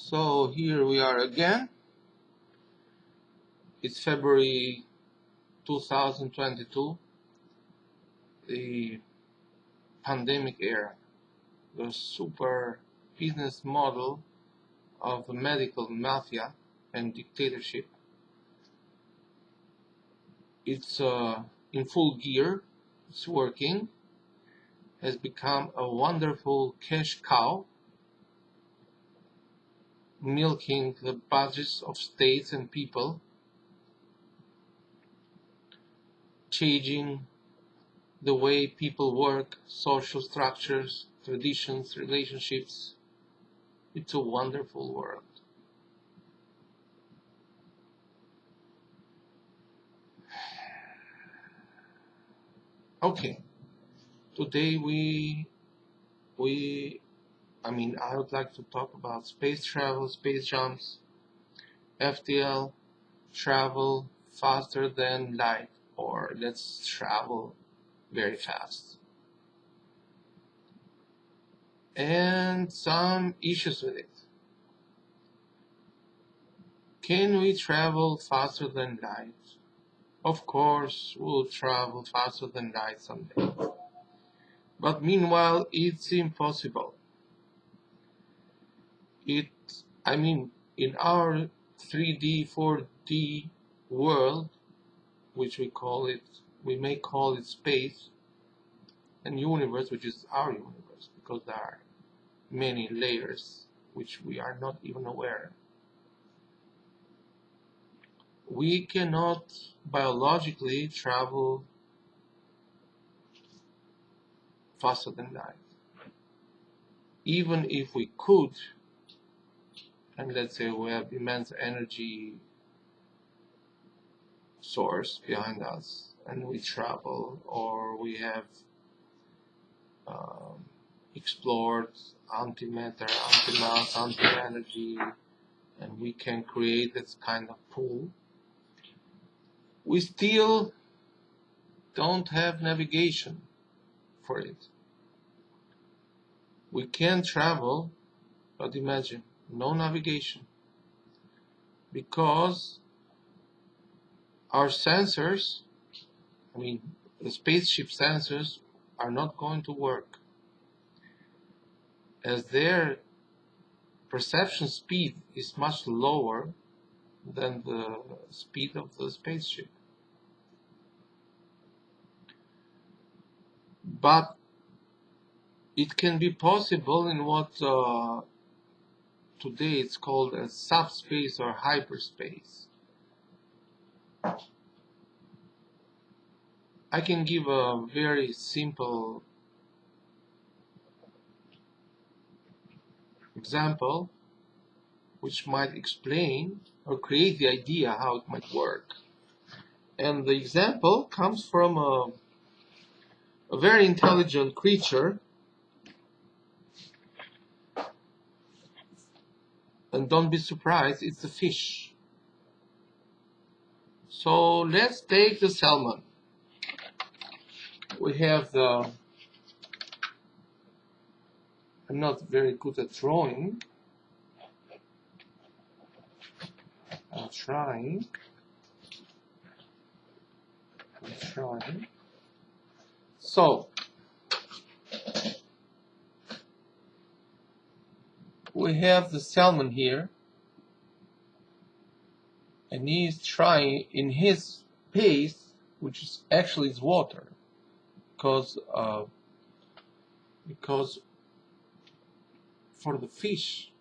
So here we are again. It's February 2022, the pandemic era, the super business model of the medical mafia and dictatorship. It's in full gear, it's working, has become a wonderful cash cow, milking the budgets of states and people, changing the way people work, social structures, traditions, relationships. It's a wonderful world. Okay, today I would like to talk about space travel, space jumps, FTL, travel faster than light, or let's travel very fast. And some issues with it. Can we travel faster than light? Of course, we'll travel faster than light someday. But meanwhile, it's impossible. In our 3D, 4D world, which we may call it space, and universe, which is our universe, because there are many layers which we are not even aware. We cannot biologically travel faster than light. Even if we could, and let's say we have immense energy source behind us, and we travel, or we have explored antimatter, antimass, anti-energy, and we can create this kind of pool, we still don't have navigation for it. We can travel, but imagine, no navigation, because our sensors, the spaceship sensors, are not going to work, as their perception speed is much lower than the speed of the spaceship. But it can be possible in what today it's called as subspace or hyperspace. I can give a very simple example which might explain or create the idea how it might work. And the example comes from a very intelligent creature, and don't be surprised, it's a fish. So let's take the salmon. We have I'm not very good at drawing. I'm trying. So we have the salmon here, and he is trying in his space, which is actually is water, because for the fish,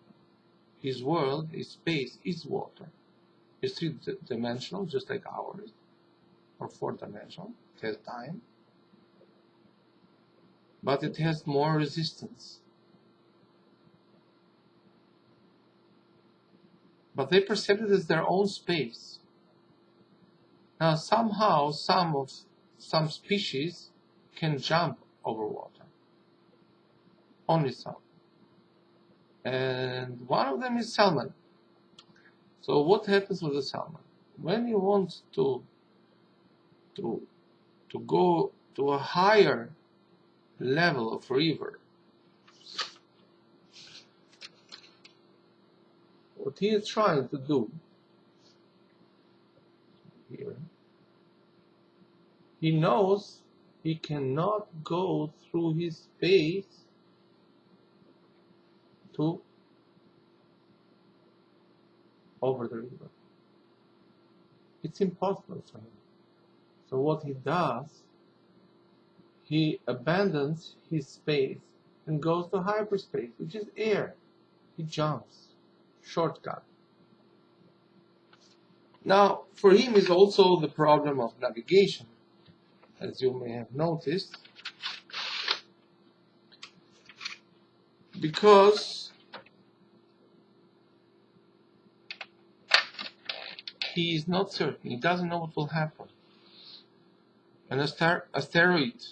his world, his space is water. It's three-dimensional, just like ours, or four-dimensional. It has time, but it has more resistance. But they perceive it as their own space. Now, somehow, some species can jump over water. Only some. And one of them is salmon. So what happens with the salmon? When you want to go to a higher level of river, what he is trying to do here, he knows he cannot go through his space to over the river. It's impossible for him. So what he does, he abandons his space and goes to hyperspace, which is air. He jumps. Shortcut. Now, for him is also the problem of navigation, as you may have noticed, because he is not certain. He doesn't know what will happen. An asteroid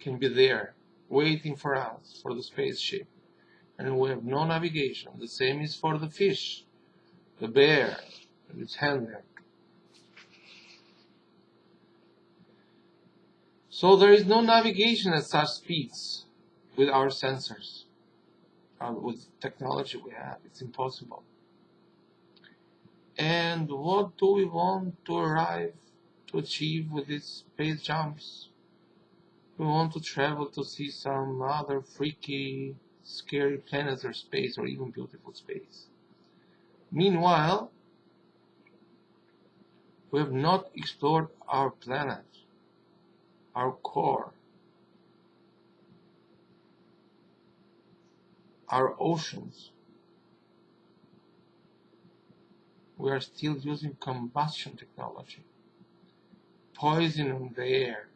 can be there, waiting for us, for the spaceship, and we have no navigation. The same is for the fish, the bear, and its handler. So there is no navigation at such speeds with our sensors, with technology we have. It's impossible. And what do we want to achieve with these space jumps? We want to travel to see some other freaky, scary planets or space, or even beautiful space. Meanwhile, we have not explored our planet, our core, our oceans. We are still using combustion technology, poisoning the air.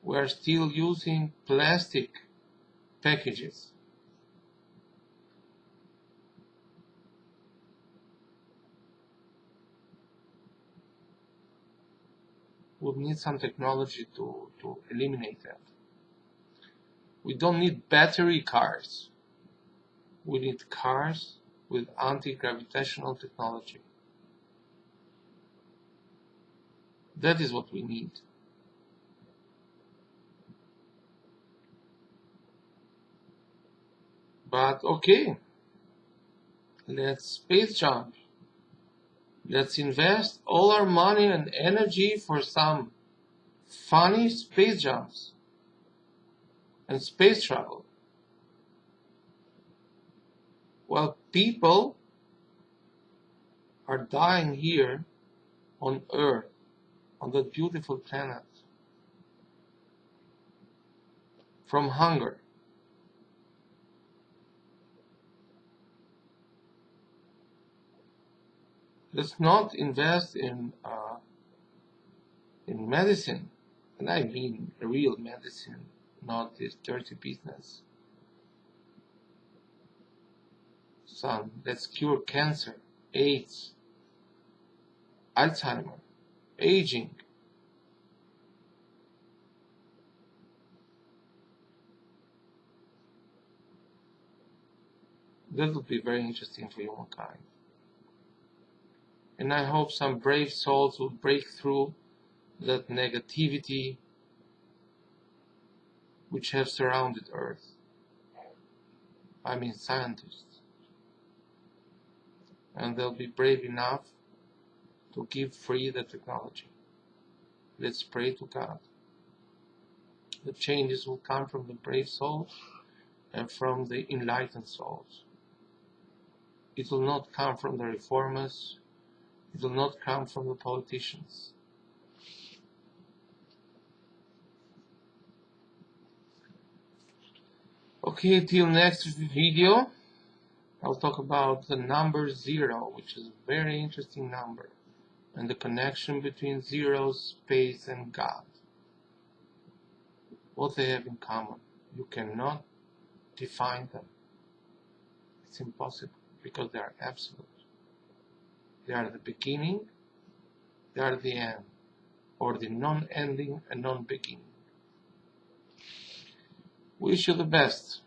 We are still using plastic packages. We'll need some technology to eliminate that. We don't need battery cars. We need cars with anti-gravitational technology. That is what we need. But okay, let's space jump. Let's invest all our money and energy for some funny space jumps and space travel. While people are dying here on Earth, on that beautiful planet, from hunger. Let's not invest in medicine, and I mean real medicine, not this dirty business. Let's cure cancer, AIDS, Alzheimer, aging. That will be very interesting for humankind. And I hope some brave souls will break through that negativity which have surrounded Earth. I mean scientists. And they'll be brave enough to give free the technology. Let's pray to God. The changes will come from the brave souls and from the enlightened souls. It will not come from the reformers. It will not come from the politicians. Okay, till next video, I'll talk about the number 0, which is a very interesting number, and the connection between zeros, space, and God. What they have in common. You cannot define them. It's impossible, because they are absolute. They are the beginning, they are the end, or the non-ending and non-beginning. Wish you the best.